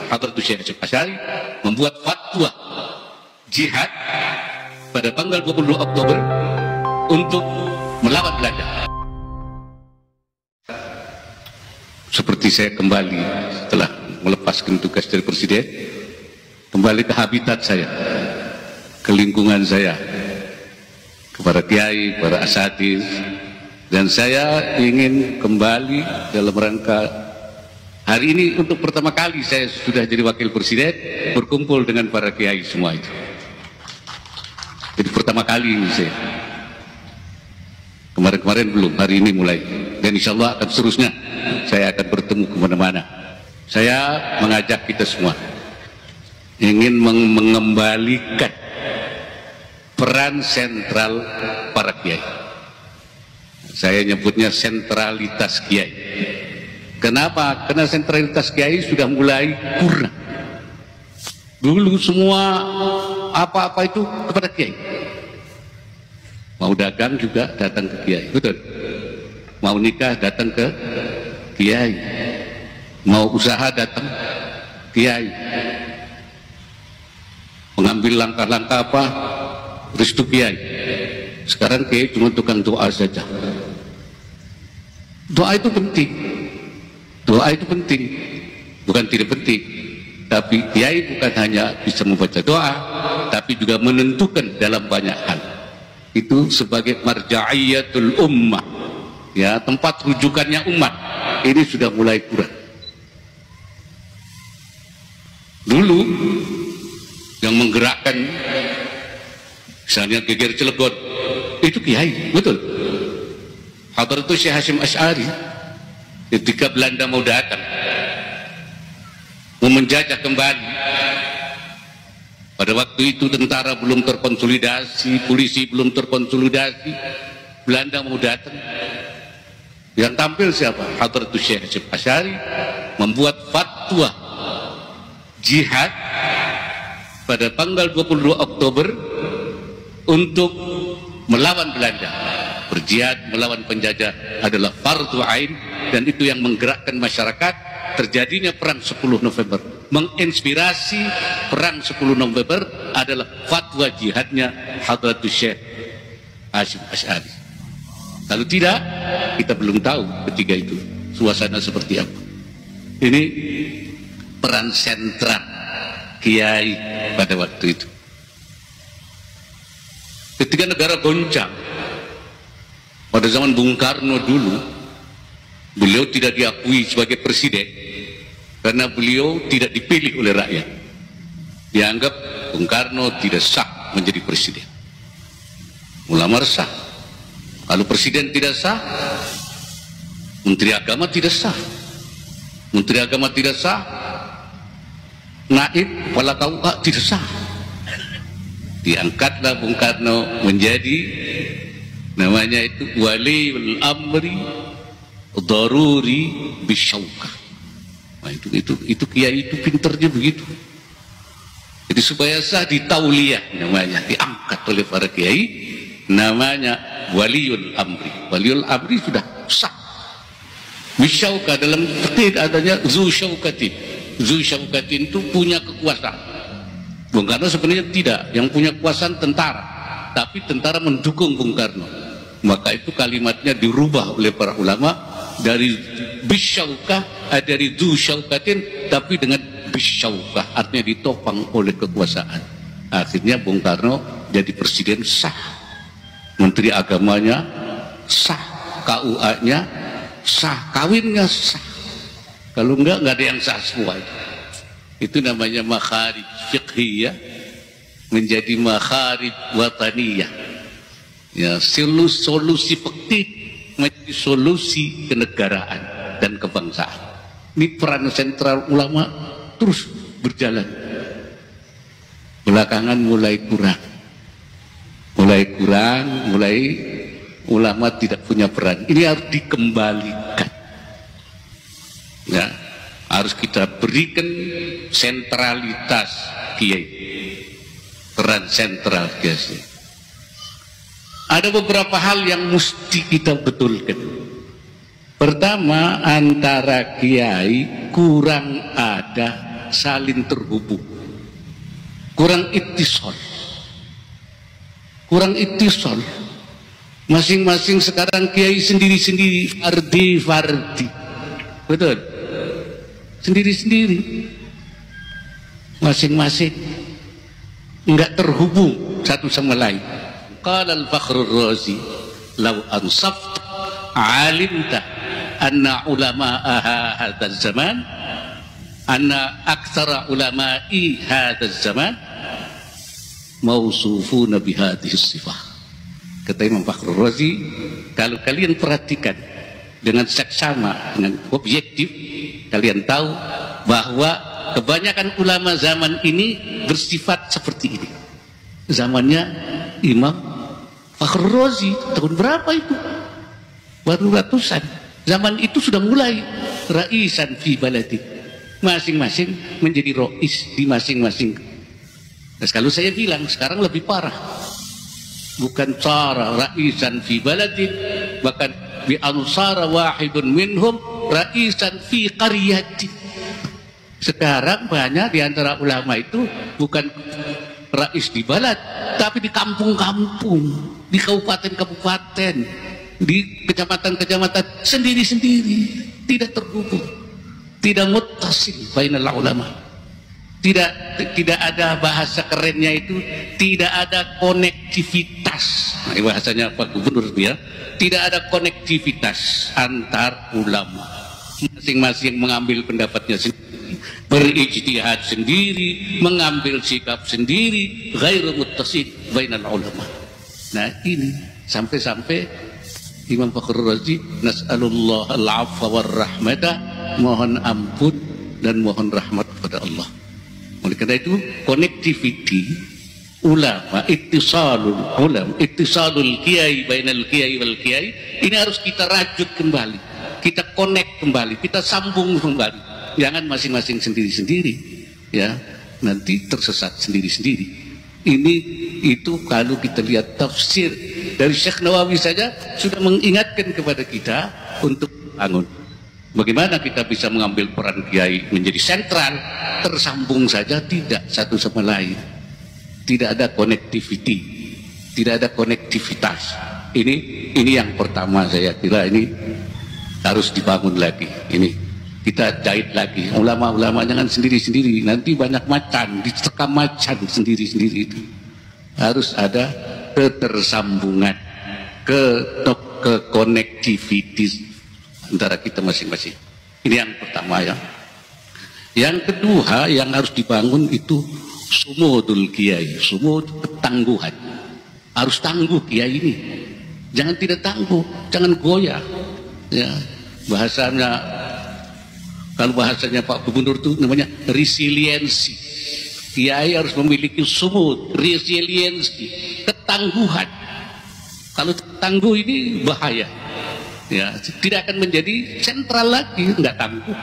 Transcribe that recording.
Hadratus Syekh Hasyim Asy'ari membuat fatwa jihad pada tanggal 22 Oktober untuk melawan Belanda. Seperti saya kembali setelah melepaskan tugas dari Presiden, kembali ke habitat saya, ke lingkungan saya, kepada kiai, para asatidz, dan saya ingin kembali dalam rangka hari ini untuk pertama kali saya sudah jadi wakil presiden berkumpul dengan para kiai semua itu. Jadi pertama kali ini saya. Kemarin-kemarin belum, hari ini mulai. Dan insya Allah akan seterusnya saya akan bertemu kemana-mana. Saya mengajak kita semua ingin mengembalikan peran sentral para kiai. Saya nyebutnya sentralitas kiai. Kenapa? Karena sentralitas kiai sudah mulai kurang. Dulu semua apa-apa itu kepada kiai. Mau dagang juga datang ke kiai, betul. Mau nikah datang ke kiai. Mau usaha datang kiai. Mengambil langkah-langkah apa? Restu kiai. Sekarang kiai cuma tukang doa saja. Doa itu penting. Doa itu penting, bukan tidak penting. Tapi kiai bukan hanya bisa membaca doa, tapi juga menentukan dalam banyak hal. Itu sebagai marja'iyatul ummah, ya, tempat rujukannya umat. Ini sudah mulai kurang. Dulu yang menggerakkan misalnya geger Cilegon itu kiai, betul. Hadratus Syekh Hasyim Asy'ari ketika Belanda mau datang mau menjajah kembali, pada waktu itu tentara belum terkonsolidasi, polisi belum terkonsolidasi, Belanda mau datang, yang tampil siapa? Hadratus Syekh Hasyim Asy'ari membuat fatwa jihad pada tanggal 22 Oktober untuk melawan Belanda. Berjihad melawan penjajah adalah fardhu ain, dan itu yang menggerakkan masyarakat. Terjadinya perang 10 November, menginspirasi perang 10 November adalah fatwa jihadnya Hadratus Syekh Hasyim Asy'ari. Kalau tidak, kita belum tahu ketika itu suasana seperti apa. Ini peran sentral kiai pada waktu itu. Ketika negara goncang pada zaman Bung Karno dulu, beliau tidak diakui sebagai presiden karena beliau tidak dipilih oleh rakyat. Dianggap Bung Karno tidak sah menjadi presiden. Ulama resah. Kalau presiden tidak sah, menteri agama tidak sah. Menteri agama tidak sah, naib kepala KUA tidak sah. Diangkatlah Bung Karno menjadi, namanya itu waliul amri daruri bisyaukah. Nah, itu kiai itu pinternya begitu. Jadi supaya sah ditauliyah, namanya diangkat oleh para kiai, namanya waliul amri. Waliul amri sudah sah. Bisyaukah dalam fikih adanya zu syaukatin. Zu syaukatin itu punya kekuasaan. Bung Karno sebenarnya tidak, yang punya kekuasaan tentara, tapi tentara mendukung Bung Karno. Maka itu kalimatnya dirubah oleh para ulama dari bisyaukah, dari du syaukatin, tapi dengan bisyaukah, artinya ditopang oleh kekuasaan. Akhirnya Bung Karno jadi presiden sah, menteri agamanya sah, KUA-nya sah, kawinnya sah. Kalau enggak ada yang sah semua itu. Itu namanya makharij fiqhiyah menjadi makharij wataniyah. Ya, solusi fikih menjadi solusi kenegaraan dan kebangsaan. Ini peran sentral ulama terus berjalan. Belakangan mulai kurang, mulai ulama tidak punya peran. Ini harus dikembalikan. Ya, harus kita berikan sentralitas kiai, peran sentral kiai. Ada beberapa hal yang mesti kita betulkan. Pertama, antara kiai kurang ada saling terhubung, kurang ittisal, masing-masing sekarang kiai sendiri-sendiri, fardi, betul, sendiri-sendiri, masing-masing enggak terhubung satu sama lain. Qala al-Fakhrur Razi, law ansafta alimta anna ulama'a hadzal zaman, anna aktsara ulama'i hadzal zaman mausufuna bihadhihi sifah. Kata Imam Fakhrur Razi, kalau kalian perhatikan dengan seksama, dengan objektif, kalian tahu bahwa kebanyakan ulama zaman ini bersifat seperti ini. Zamannya Imam Fakhrur Razi, tahun berapa itu? Baru ratusan. Zaman itu sudah mulai raisan fi baladi, masing-masing menjadi rois di masing-masing. Nah, kalau saya bilang sekarang lebih parah, bukan cara raisan fi baladi, bahkan bi ansara wahidun minhum raisan fi qaryati. Sekarang banyak di antara ulama itu bukan rais di balad, tapi di kampung-kampung, di kabupaten-kabupaten, di kecamatan-kecamatan, sendiri-sendiri, tidak terhubung, tidak muttasil bainal ulama, tidak ada bahasa kerennya itu, tidak ada konektivitas. Nah, bahasanya Pak Gubernur ya, tidak ada konektivitas antar ulama, masing-masing mengambil pendapatnya sendiri, berijtihad sendiri, mengambil sikap sendiri, ghairu muttasil bainal ulama. Nah ini sampai-sampai Imam Fakhrur Razi, nas'alullah al-'afwa war-rahmata, mohon ampun dan mohon rahmat kepada Allah. Oleh karena itu connectivity ulama, ittisalul ulama, ittisalul kiai bainal kiai wal kiai, ini harus kita rajut kembali, kita connect kembali, kita sambung kembali. Jangan masing-masing sendiri-sendiri, ya, nanti tersesat sendiri-sendiri. Ini itu kalau kita lihat tafsir dari Syekh Nawawi saja sudah mengingatkan kepada kita untuk bangun. Bagaimana kita bisa mengambil peran kiai menjadi sentral, tersambung saja, tidak satu sama lain, tidak ada connectivity, tidak ada konektivitas. Ini yang pertama, saya kira ini harus dibangun lagi. Ini kita jahit lagi, ulama-ulama jangan sendiri-sendiri, nanti banyak macan, diterkam macan sendiri-sendiri. Itu harus ada ketersambungan, konektivitas antara kita masing-masing. Ini yang pertama ya. Yang kedua yang harus dibangun itu sumudul kiai, sumud, ketangguhan. Harus tangguh kiai ini, jangan tidak tangguh, jangan goyah. Ya, bahasanya, kalau bahasanya Pak Gubernur itu namanya resiliensi. Kiai harus memiliki sumud, resiliensi, ketangguhan. Kalau tangguh ini bahaya, ya, tidak akan menjadi sentral lagi, nggak tangguh.